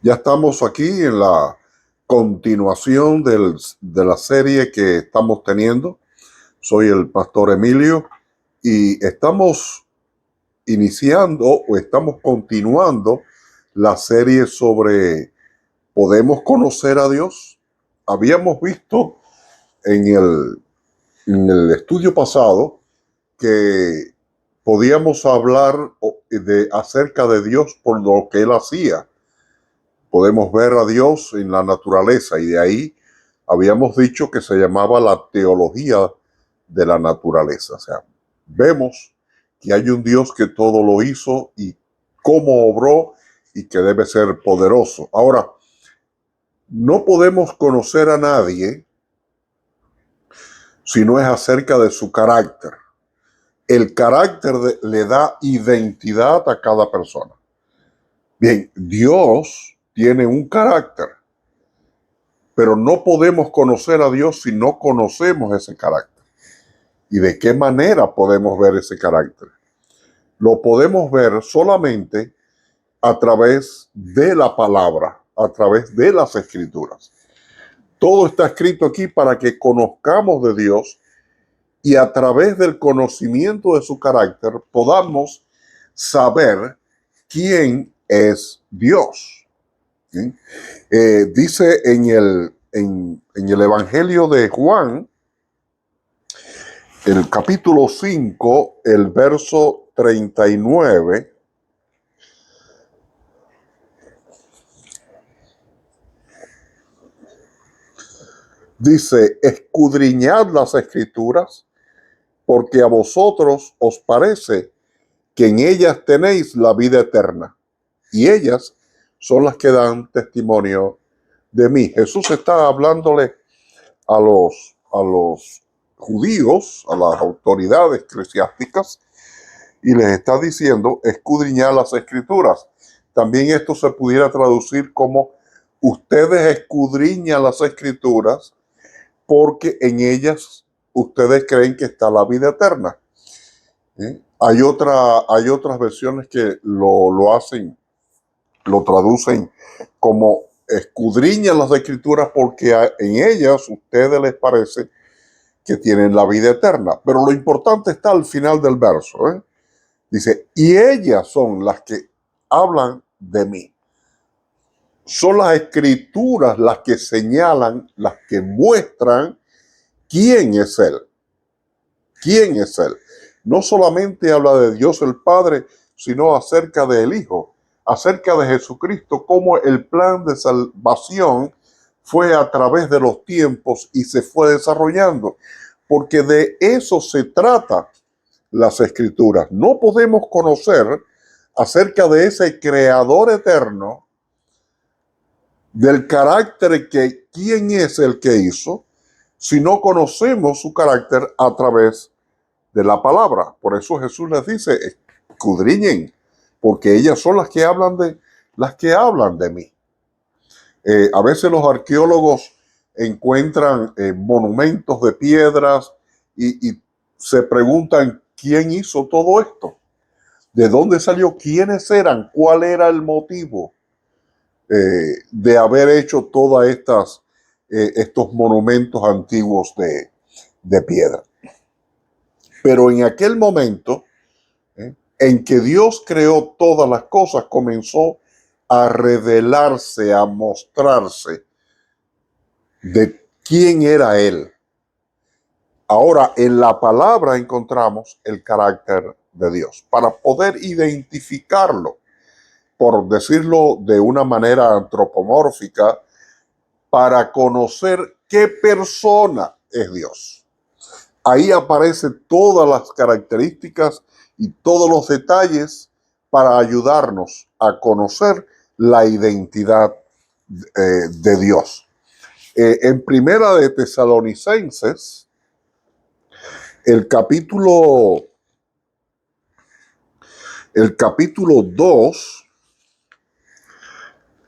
Ya estamos aquí en la continuación de la serie que estamos teniendo. Soy el pastor Emilio y estamos iniciando o estamos continuando la serie sobre ¿podemos conocer a Dios? Habíamos visto en el estudio pasado que podíamos hablar acerca de Dios por lo que Él hacía. Podemos ver a Dios en la naturaleza y de ahí habíamos dicho que se llamaba la teología de la naturaleza. O sea, vemos que hay un Dios que todo lo hizo y cómo obró y que debe ser poderoso. Ahora, no podemos conocer a nadie si no es acerca de su carácter. El carácter le da identidad a cada persona. Bien, Dios tiene un carácter. Pero no podemos conocer a Dios si no conocemos ese carácter. ¿Y de qué manera podemos ver ese carácter? Lo podemos ver solamente a través de la palabra, a través de las escrituras. Todo está escrito aquí para que conozcamos de Dios y a través del conocimiento de su carácter podamos saber quién es Dios. ¿Sí? Dice en el Evangelio de Juan, el capítulo 5, el verso 39, dice: escudriñad las escrituras, porque a vosotros os parece que en ellas tenéis la vida eterna, y ellas son las que dan testimonio de mí. Jesús está hablándole a los judíos, a las autoridades eclesiásticas, y les está diciendo: escudriñar las escrituras. También esto se pudiera traducir como: ustedes escudriñan las escrituras porque en ellas ustedes creen que está la vida eterna. ¿Sí? Hay otras versiones que lo hacen, lo traducen como: escudriñan las escrituras porque en ellas ustedes les parece que tienen la vida eterna. Pero lo importante está al final del verso, ¿eh? Dice: y ellas son las que hablan de mí. Son las escrituras las que señalan, las que muestran quién es Él. ¿Quién es Él? No solamente habla de Dios el Padre, sino acerca del Hijo, acerca de Jesucristo, cómo el plan de salvación fue a través de los tiempos y se fue desarrollando. Porque de eso se trata las escrituras. No podemos conocer acerca de ese creador eterno, del carácter que quién es el que hizo, si no conocemos su carácter a través de la palabra. Por eso Jesús les dice: escudriñen, porque ellas son las que hablan de mí. A veces los arqueólogos encuentran monumentos de piedras y se preguntan: ¿quién hizo todo esto? ¿De dónde salió? ¿Quiénes eran? ¿Cuál era el motivo de haber hecho todas estos monumentos antiguos de piedra? Pero en aquel momento, en que Dios creó todas las cosas, comenzó a revelarse, a mostrarse de quién era Él. Ahora, en la palabra encontramos el carácter de Dios. Para poder identificarlo, por decirlo de una manera antropomórfica, para conocer qué persona es Dios. Ahí aparecen todas las características y todos los detalles para ayudarnos a conocer la identidad de Dios. En Primera de Tesalonicenses, el capítulo 2,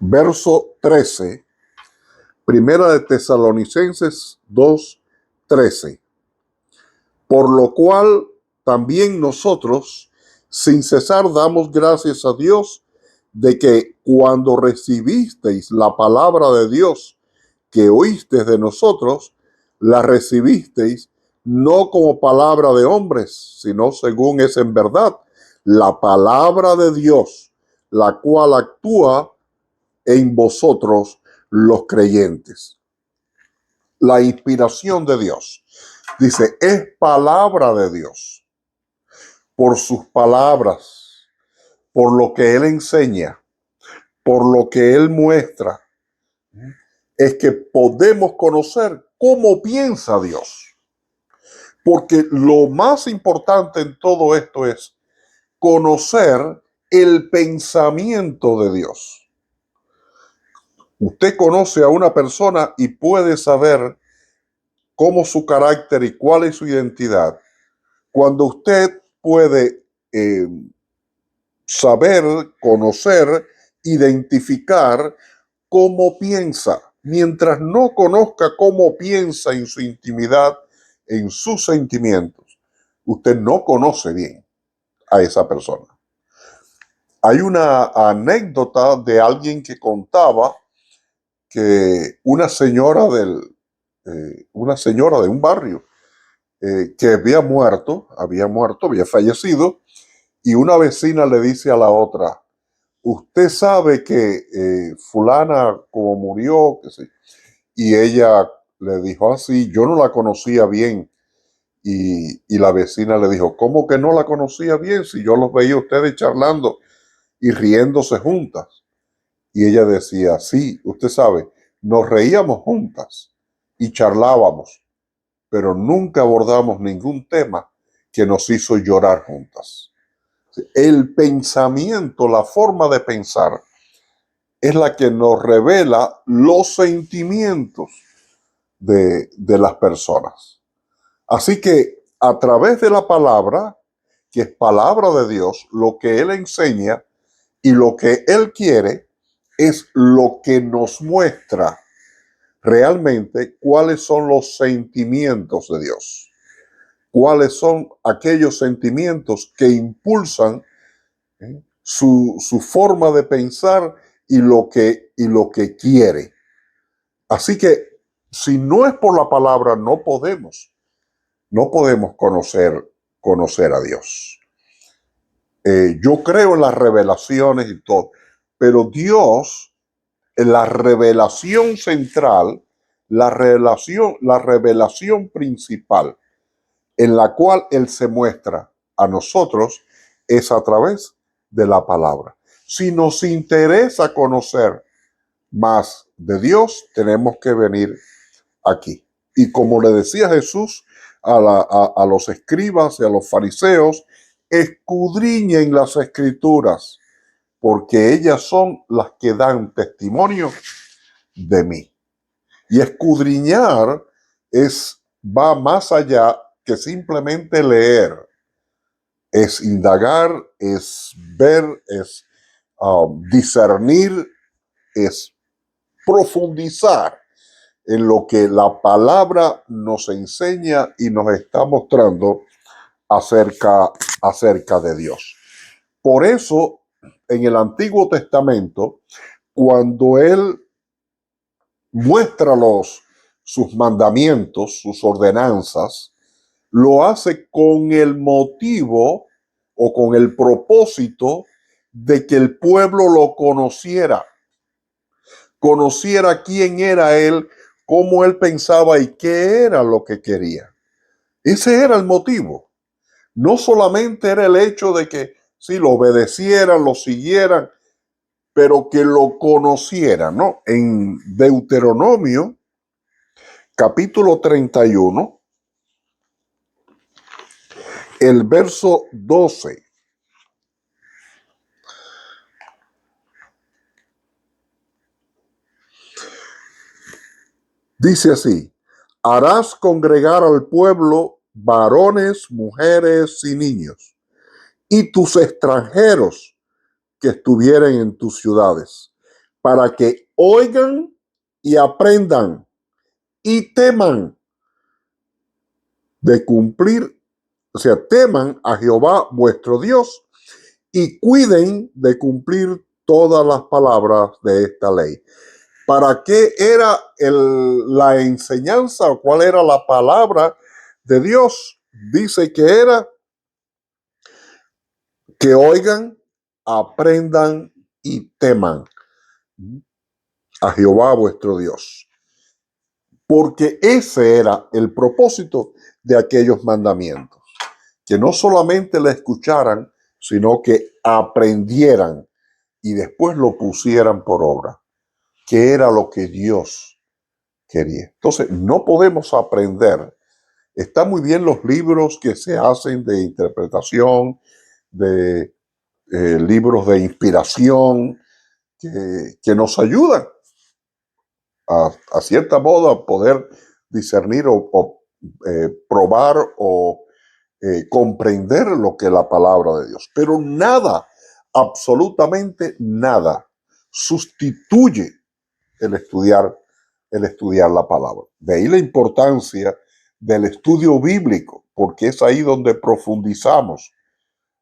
verso 13, Primera de Tesalonicenses 2:13. Por lo cual también nosotros, sin cesar, damos gracias a Dios de que cuando recibisteis la palabra de Dios que oísteis de nosotros, la recibisteis no como palabra de hombres, sino según es en verdad la palabra de Dios, la cual actúa en vosotros los creyentes. La inspiración de Dios. Dice, es palabra de Dios. Por sus palabras, por lo que Él enseña, por lo que Él muestra, es que podemos conocer cómo piensa Dios. Porque lo más importante en todo esto es conocer el pensamiento de Dios. Usted conoce a una persona y puede saber cómo su carácter y cuál es su identidad. Cuando usted puede saber, conocer, identificar cómo piensa. Mientras no conozca cómo piensa en su intimidad, en sus sentimientos, usted no conoce bien a esa persona. Hay una anécdota de alguien que contaba que una señora de un barrio que había fallecido, y una vecina le dice a la otra, usted sabe que fulana como murió, que sí. Y ella le dijo así, yo no la conocía bien. Y la vecina le dijo, ¿cómo que no la conocía bien si yo los veía ustedes charlando y riéndose juntas? Y ella decía, sí, usted sabe, nos reíamos juntas y charlábamos, pero nunca abordamos ningún tema que nos hizo llorar juntas. El pensamiento, la forma de pensar, es la que nos revela los sentimientos de las personas. Así que a través de la palabra, que es palabra de Dios, lo que Él enseña y lo que Él quiere es lo que nos muestra realmente cuáles son los sentimientos de Dios, cuáles son aquellos sentimientos que impulsan su forma de pensar y lo que quiere. Así que si no es por la palabra, no podemos conocer a Dios. Yo creo en las revelaciones y todo, pero Dios, en la revelación central, la revelación principal en la cual Él se muestra a nosotros es a través de la palabra. Si nos interesa conocer más de Dios, tenemos que venir aquí. Y como le decía Jesús a los escribas y a los fariseos, escudriñen las escrituras, porque ellas son las que dan testimonio de mí. Y escudriñar va más allá que simplemente leer. Es indagar, es ver, es discernir, es profundizar en lo que la palabra nos enseña y nos está mostrando acerca de Dios. Por eso, en el Antiguo Testamento, cuando Él muestra sus mandamientos, sus ordenanzas, lo hace con el motivo o con el propósito de que el pueblo lo conociera quién era Él, cómo Él pensaba y qué era lo que quería. Ese era el motivo. No solamente era el hecho de que sí lo obedecieran, lo siguieran, pero que lo conocieran, ¿no? En Deuteronomio, capítulo 31, el verso 12. Dice así, harás congregar al pueblo varones, mujeres y niños, y tus extranjeros que estuvieren en tus ciudades, para que oigan y aprendan y teman de cumplir, o sea, teman a Jehová vuestro Dios y cuiden de cumplir todas las palabras de esta ley. ¿Para qué era la enseñanza o cuál era la palabra de Dios? Dice que era que oigan, aprendan y teman a Jehová vuestro Dios. Porque ese era el propósito de aquellos mandamientos. Que no solamente le escucharan, sino que aprendieran y después lo pusieran por obra, que era lo que Dios quería. Entonces, no podemos aprender. Está muy bien los libros que se hacen de interpretación, de libros de inspiración, que nos ayudan a cierta modo a poder discernir o probar o comprender lo que es la palabra de Dios. Pero nada, absolutamente nada, sustituye el estudiar la palabra. De ahí la importancia del estudio bíblico, porque es ahí donde profundizamos,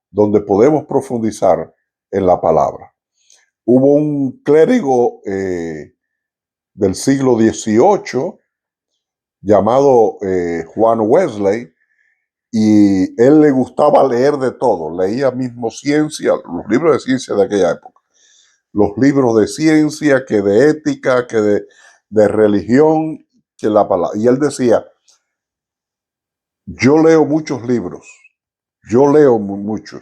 donde podemos profundizar en la palabra. Hubo un clérigo del siglo XVIII llamado Juan Wesley, y él le gustaba leer de todo. Leía mismo ciencia, los libros de ciencia de aquella época, los libros de ciencia, que de ética, que de religión, que la palabra. Y él decía, yo leo muchos libros, yo leo mucho.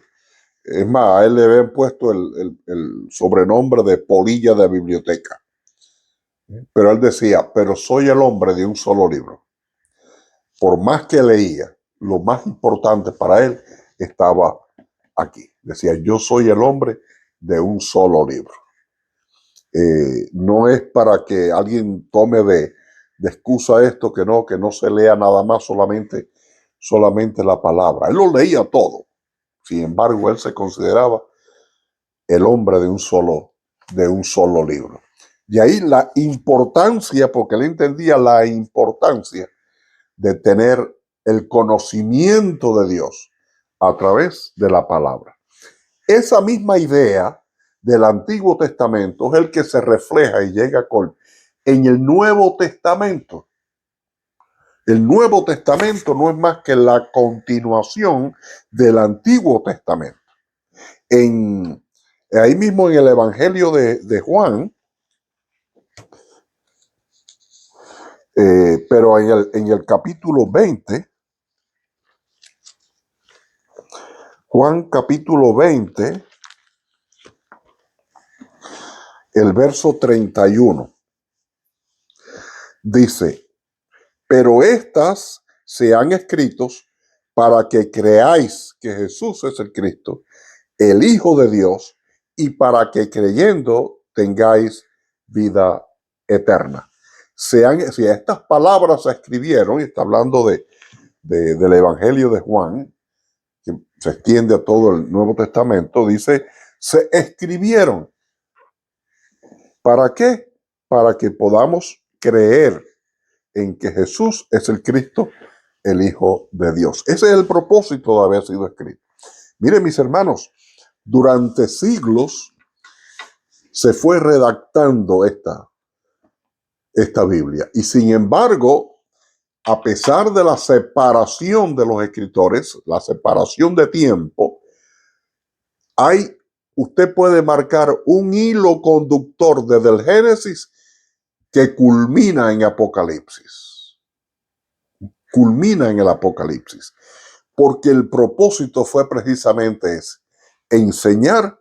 Es más, a él le habían puesto el sobrenombre de polilla de biblioteca. Pero él decía, pero soy el hombre de un solo libro. Por más que leía, lo más importante para él estaba aquí. Decía, yo soy el hombre de un solo libro. No es para que alguien tome de excusa esto, que no se lea nada más, solamente la palabra. Él lo leía todo. Sin embargo, él se consideraba el hombre de un solo libro. Y ahí la importancia, porque él entendía la importancia de tener el conocimiento de Dios a través de la palabra. Esa misma idea del Antiguo Testamento es el que se refleja y llega en el Nuevo Testamento. El Nuevo Testamento no es más que la continuación del Antiguo Testamento. Ahí mismo en el Evangelio de Juan, pero en el capítulo 20, Juan capítulo 20, el verso 31, dice, pero estas se han escrito para que creáis que Jesús es el Cristo, el Hijo de Dios, y para que creyendo tengáis vida eterna. Si estas palabras se escribieron, y está hablando del Evangelio de Juan, que se extiende a todo el Nuevo Testamento, dice, se escribieron. ¿Para qué? Para que podamos creer en que Jesús es el Cristo, el Hijo de Dios. Ese es el propósito de haber sido escrito. Miren, mis hermanos, durante siglos se fue redactando esta Biblia. Y sin embargo, a pesar de la separación de los escritores, la separación de tiempo, usted puede marcar un hilo conductor desde el Génesis que culmina en Apocalipsis. Culmina en el Apocalipsis. Porque el propósito fue precisamente ese: enseñar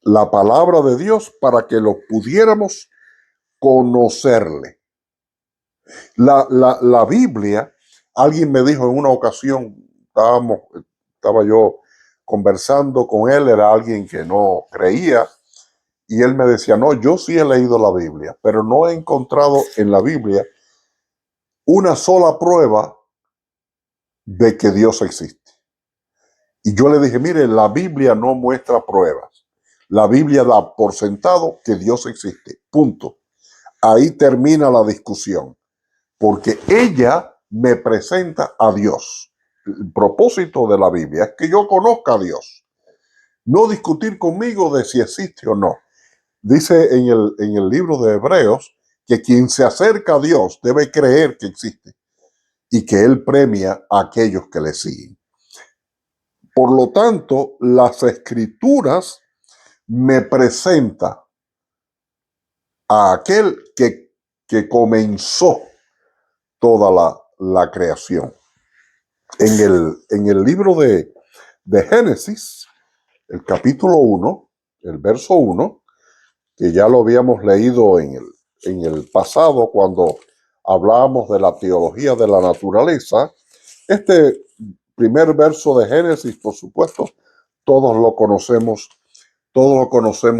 la palabra de Dios para que lo pudiéramos conocerle. La Biblia, alguien me dijo en una ocasión, estaba yo conversando con él, era alguien que no creía, y él me decía, no, yo sí he leído la Biblia, pero no he encontrado en la Biblia una sola prueba de que Dios existe. Y yo le dije, mire, la Biblia no muestra pruebas. La Biblia da por sentado que Dios existe. Punto. Ahí termina la discusión, porque ella me presenta a Dios. El propósito de la Biblia es que yo conozca a Dios. No discutir conmigo de si existe o no. Dice en el libro de Hebreos que quien se acerca a Dios debe creer que existe y que Él premia a aquellos que le siguen. Por lo tanto, las Escrituras me presentan a aquel que comenzó toda la creación. En el libro de Génesis, el capítulo 1, el verso 1, que ya lo habíamos leído en el pasado cuando hablábamos de la teología de la naturaleza, este primer verso de Génesis, por supuesto, todos lo conocemos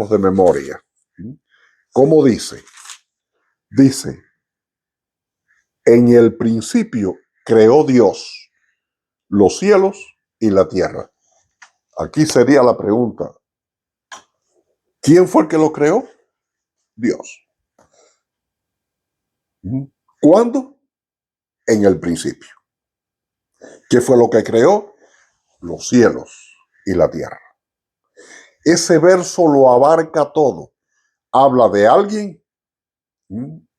de memoria. ¿Cómo dice? Dice, en el principio creó Dios los cielos y la tierra. Aquí sería la pregunta, ¿quién fue el que lo creó? Dios. ¿Cuándo? En el principio. ¿Qué fue lo que creó? Los cielos y la tierra. Ese verso lo abarca todo. Habla de alguien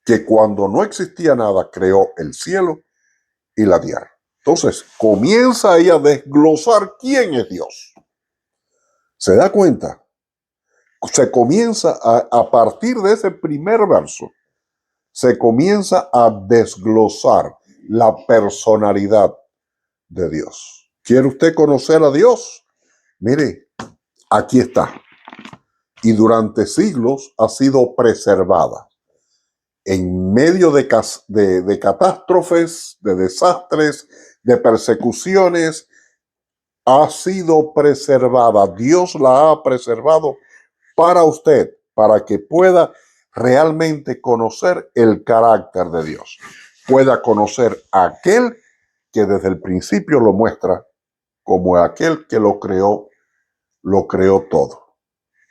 que cuando no existía nada creó el cielo y la tierra. Entonces comienza ahí a desglosar quién es Dios. ¿Se da cuenta? Se comienza a partir de ese primer verso, se comienza a desglosar la personalidad de Dios. ¿Quiere usted conocer a Dios? Mire, aquí está. Y durante siglos ha sido preservada. En medio de catástrofes, de desastres, de persecuciones, ha sido preservada. Dios la ha preservado para usted, para que pueda realmente conocer el carácter de Dios. Pueda conocer a aquel que desde el principio lo muestra como aquel que lo creó todo.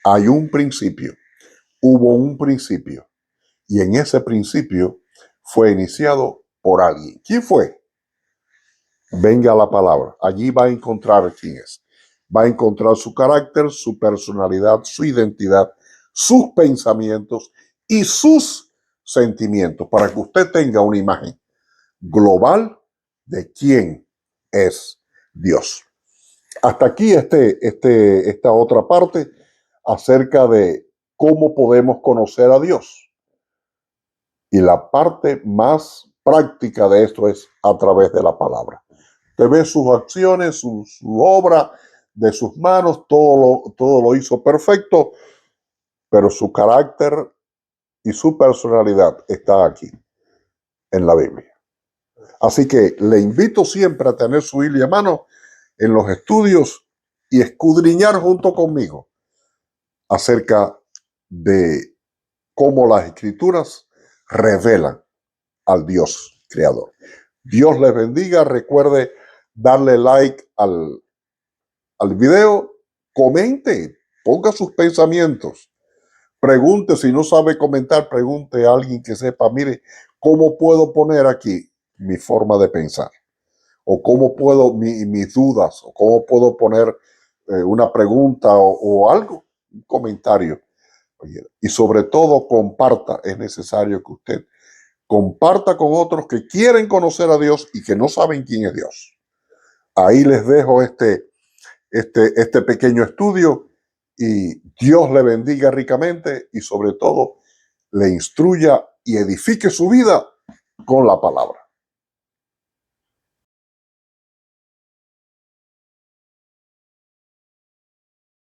Hay un principio, hubo un principio, y en ese principio fue iniciado por alguien. ¿Quién fue? Venga la palabra. Allí va a encontrar quién es. Va a encontrar su carácter, su personalidad, su identidad, sus pensamientos y sus sentimientos, para que usted tenga una imagen global de quién es Dios. Hasta aquí esta otra parte acerca de cómo podemos conocer a Dios. Y la parte más práctica de esto es a través de la palabra. Usted ve sus acciones, su obra de sus manos, todo lo hizo perfecto, pero su carácter y su personalidad está aquí, en la Biblia. Así que le invito siempre a tener su Biblia a mano en los estudios y escudriñar junto conmigo acerca de cómo las Escrituras revelan al Dios creador. Dios les bendiga. Recuerde darle like al video, comente, ponga sus pensamientos, pregunte, si no sabe comentar, pregunte a alguien que sepa, mire, ¿cómo puedo poner aquí mi forma de pensar? O cómo puedo, mis dudas, o cómo puedo poner una pregunta o algo, un comentario. Y sobre todo comparta, es necesario que usted comparta con otros que quieren conocer a Dios y que no saben quién es Dios. Ahí les dejo este pequeño estudio y Dios le bendiga ricamente y sobre todo le instruya y edifique su vida con la palabra.